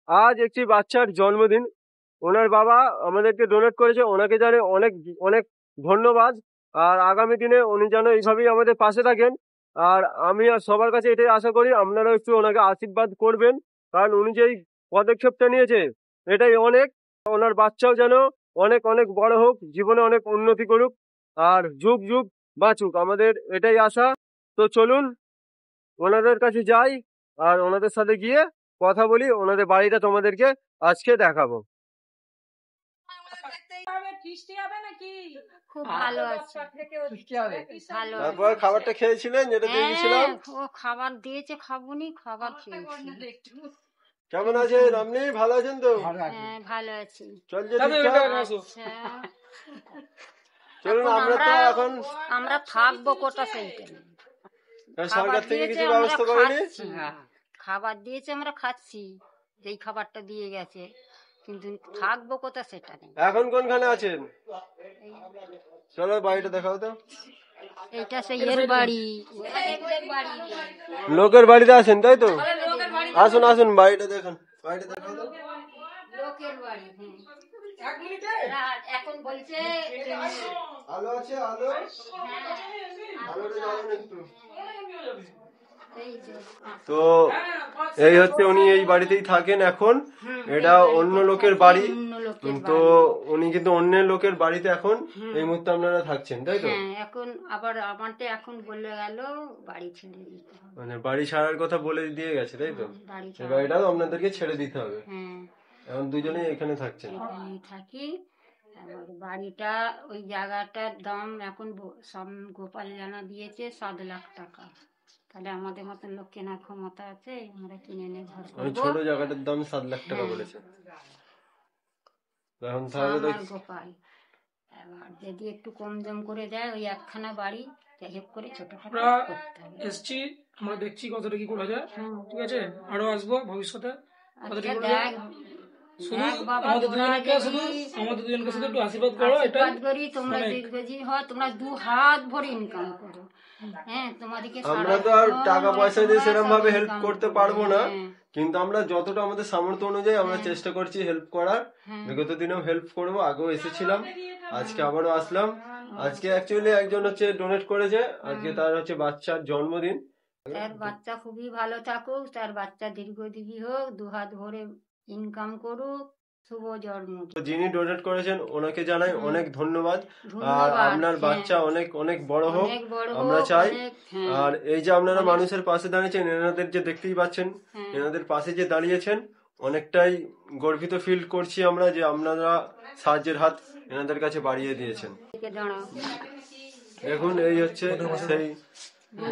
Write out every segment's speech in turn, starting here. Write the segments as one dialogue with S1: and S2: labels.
S1: আজ একটি বাচ্চার জন্মদিন, ওনার বাবা আমাদেরকে ডোনেট করেছে, ওনাকে জানে অনেক অনেক ধন্যবাদ। আর আগামী দিনে উনি যেন এইভাবেই আমাদের পাশে থাকেন। আর আমি আর সবার কাছে এটাই আশা করি আপনারা একটু ওনাকে আশীর্বাদ করবেন, কারণ উনি যেই পদক্ষেপটা নিয়েছে এটাই অনেক। ওনার বাচ্চাও যেন অনেক অনেক বড় হোক, জীবনে অনেক উন্নতি করুক, আর যুগ যুগ বাঁচুক, আমাদের এটাই আশা। তো চলুন ওনাদের কাছে যাই আর ওনাদের সাথে গিয়ে কথা বলি, ওনাদের বাড়িটা তোমাদেরকে আজকে দেখাবো।
S2: খুব ভালো আছে,
S1: তারপর খাবারটা খেয়েছিলেন যেটা দিয়ে দিয়েছিলাম?
S2: ও খাবার দিয়েছে, খাবুনি, খাবার খেয়েছি।
S1: কেমন আছেন আপনি? ভালো আছেন তো?
S2: হ্যাঁ ভালো আছি।
S1: চলছে ঠিকঠাক?
S2: আচ্ছা,
S1: চলুন আমরা তো এখন
S2: আমরা থাকবো কোটা সেইটা
S1: সরকার থেকে কিছু ব্যবস্থা করেনি?
S2: খাবার দিয়েছে, আমরা খাচ্ছি, যেই খাবারটা দিয়ে গেছে, কিন্তু থাকবো কোথা সেটা নেই।
S1: এখন কোনখানে আছেন? চলো বাড়িটা দেখাও তো।
S2: এটা সেই এর বাড়ি,
S1: লোকের বাড়িতে আছেন তাই তো? আসুন আসুন বাড়িটা দেখুন, বাড়িটা দেখাও তো।
S2: লোকের বাড়ি। এখন বলছে
S1: আলো আছে, আলো আলোটা জ্বালান একটু। তো এই হচ্ছে উনি এই বাড়িতেই থাকেন এখন, এটা অন্য লোকের বাড়ি। তো উনি কিন্তু অন্য লোকের বাড়িতে এখন এই মুহূর্তে আপনারা থাকছেন তাই তো?
S2: এখন আবার আমারটা এখন বলে গেল বাড়ি ছেড়ে দিতে হবে,
S1: মানে বাড়ি ছাড়ার কথা বলে দিয়ে গেছে তাই তো? এই বাড়িটাও আপনাদেরকে ছেড়ে দিতে হবে। এখন দুজনেই এখানে থাকছেন।
S2: থাকি। বাড়িটা ওই জায়গাটার দাম এখন সব গোপাল জানা দিয়েছে 7 লাখ টাকা। তাহলে আমাদের মতন লোক কেনার ক্ষমতা আছে, আমরা কিনে নিয়ে ঘর করব।
S1: ছোট জায়গাটার দাম 7 লাখ টাকা বলেছে। এখন তাহলে তো
S2: গোপাল এবার যদি একটু কম দাম করে দেয়, ওই একখানা বাড়ি হেল্প করে ছোটখাটো করতে হবে।
S3: এসছি, আমরা দেখছি কতটা কি করা যায়। ঠিক আছে, আরো আসবো ভবিষ্যতে। আমাদের দুজনকে শুধু একটু আশীর্বাদ করো,
S2: আশীর্বাদ করি তোমরা দীর্ঘজীবী হও, তোমরা 2 হাত ভরে ইনকাম করো। তোমাদেরকে
S1: আমরা তো আর টাকা পয়সা দিয়ে সেরকম ভাবে হেল্প করতে পারবো না, কিন্তু আমরা যতটা আমাদের সামর্থ্য অনুযায়ী আমরা চেষ্টা করছি হেল্প করার। বিগত দিনেও হেল্প করবো, আগেও এসেছিলাম, আজকে আবারও আসলাম। আজকে অ্যাকচুয়ালি একজন হচ্ছে ডোনেট করেছে, আজকে তার হচ্ছে বাচ্চার জন্মদিন।
S2: তার বাচ্চা খুবই ভালো থাকুক, তার বাচ্চা দীর্ঘজীবী হোক, 2 হাত ভরে ইনকাম করুক, শুভ জন্মদিন।
S1: যিনি ডোনেট করেছেন ওনাকে জানাই অনেক ধন্যবাদ। আর আপনার বাচ্চা অনেক অনেক বড় হোক আমরা চাই। আর এই যে আপনারা মানুষের পাশে দাঁড়িয়েছেন, এনাদের যে দেখতেই পাচ্ছেন, এনাদের পাশে যে দাঁড়িয়েছেন, অনেকটাই গর্বিত ফিল করছি আমরা যে আপনারা সাহায্যের হাত এনাদের কাছে বাড়িয়ে দিয়েছেন। দেখুন এই হচ্ছে সেই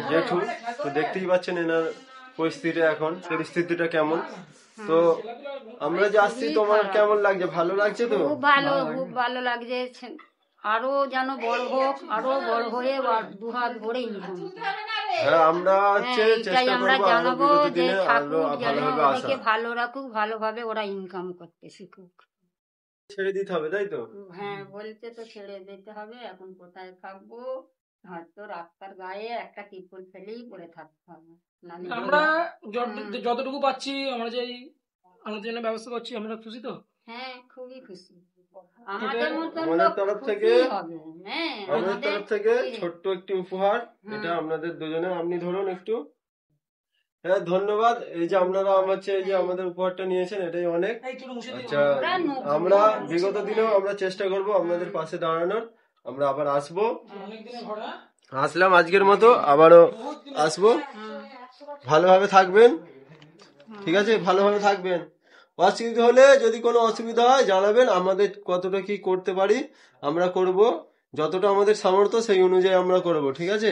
S1: জেঠু, তো দেখতেই পাচ্ছেন এনার পরিস্থিতিটা কেমন। তো আমরা যে আসছি, তোমার কেমন লাগছে? ভালো লাগছে তো?
S2: খুব ভালো লাগছে। আরো যেন বড় হোক, আরো বড় হয়ে 2 হাত ভরে ইনকাম।
S1: আমরা চেষ্টা করবো
S2: জানাবো যে ঠাকুর যেন ওদেরকে ভালো রাখুক, ভালোভাবে ওরা ইনকাম করতে শিখুক।
S1: ছেড়ে দিতে হবে তাই তো?
S2: বলতে তো ছেড়ে দিতে হবে। এখন কোথায় থাকবো? হয়তো রাস্তার গায়ে একটা টিপল ফেলেই পড়ে থাকতে হবে।
S3: আমরা যতটুকু পাচ্ছি, আমরা যে আমাদের জন্য ব্যবস্থা করছি, আমরা খুশি তো?
S2: খুবই খুশি। আমাদের
S1: তরফ থেকে ছোট্ট একটি উপহার, এটা আপনাদের দুজনে। আপনি ধরুন একটু। ধন্যবাদ। এই যে আপনারা এই যে আমাদের উপহারটা নিয়েছেন, এটাই অনেক। আচ্ছা, আমরা বিগত দিনেও আমরা চেষ্টা করব আপনাদের পাশে দাঁড়ানোর। আমরা আবার আসবো, আসলাম আজকের মতো, আবারও আসবো। ভালোভাবে থাকবেন, ঠিক আছে? ভালোভাবে থাকবেন। অসুবিধা হলে যদি কোনো অসুবিধা হয় জানাবেন, আমাদের কতটা কি করতে পারি আমরা করব, যতটা আমাদের সামর্থ্য সেই অনুযায়ী আমরা করব, ঠিক আছে?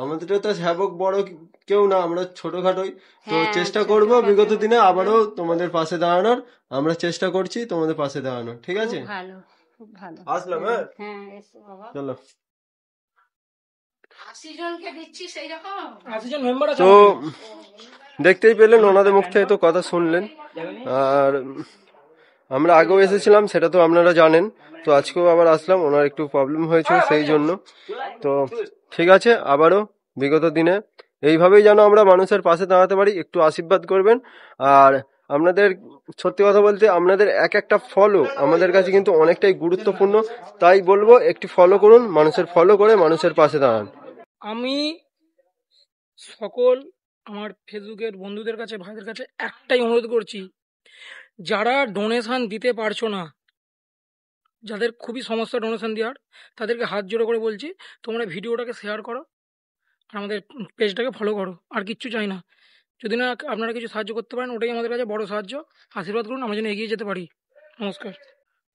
S1: আমাদের তো হ্যাবক বড় কেউ না, আমরা ছোটখাটোই। তো চেষ্টা করব বিগত দিনে আবারও তোমাদের পাশে দাঁড়ানোর। আমরা চেষ্টা করছি তোমাদের পাশে দাঁড়ানোর, ঠিক আছে? আসলাম। চলো। তো দেখতেই পেলেন, ওনাদের মুখ থেকে তো কথা শুনলেন। আর আমরা আগেও এসেছিলাম, সেটা তো আপনারা জানেন। তো আজকেও আবার আসলাম, ওনার একটু প্রবলেম হয়েছিল সেই জন্য। তো ঠিক আছে, আবারও বিগত দিনে এইভাবেই যেন আমরা মানুষের পাশে দাঁড়াতে পারি, একটু আশীর্বাদ করবেন। আর আপনাদের সত্যি কথা বলতে আপনাদের এক একটা ফলো আমাদের কাছে কিন্তু অনেকটাই গুরুত্বপূর্ণ। তাই বলবো একটি ফলো করুন, মানুষের ফলো করে মানুষের পাশে দাঁড়ান।
S3: আমি সকল আমার ফেসবুকের বন্ধুদের কাছে, ভাইদের কাছে একটাই অনুরোধ করছি, যারা ডোনেশন দিতে পারছো না, যাদের খুবই সমস্যা ডোনেশন দেওয়ার, তাদেরকে হাত জোড়ো করে বলছি, তোমরা ভিডিওটাকে শেয়ার করো আর আমাদের পেজটাকে ফলো করো। আর কিচ্ছু চাই না। যদি না আপনারা কিছু সাহায্য করতে পারেন, ওটাই আমাদের কাছে বড় সাহায্য। আশীর্বাদ করুন, আমরা যেন এগিয়ে যেতে পারি। নমস্কার।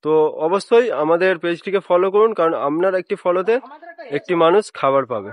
S1: তো অবশ্যই আমাদের পেজটিকে ফলো করুন, কারণ আপনার একটি ফলোতে একটি মানুষ খাবার পাবে।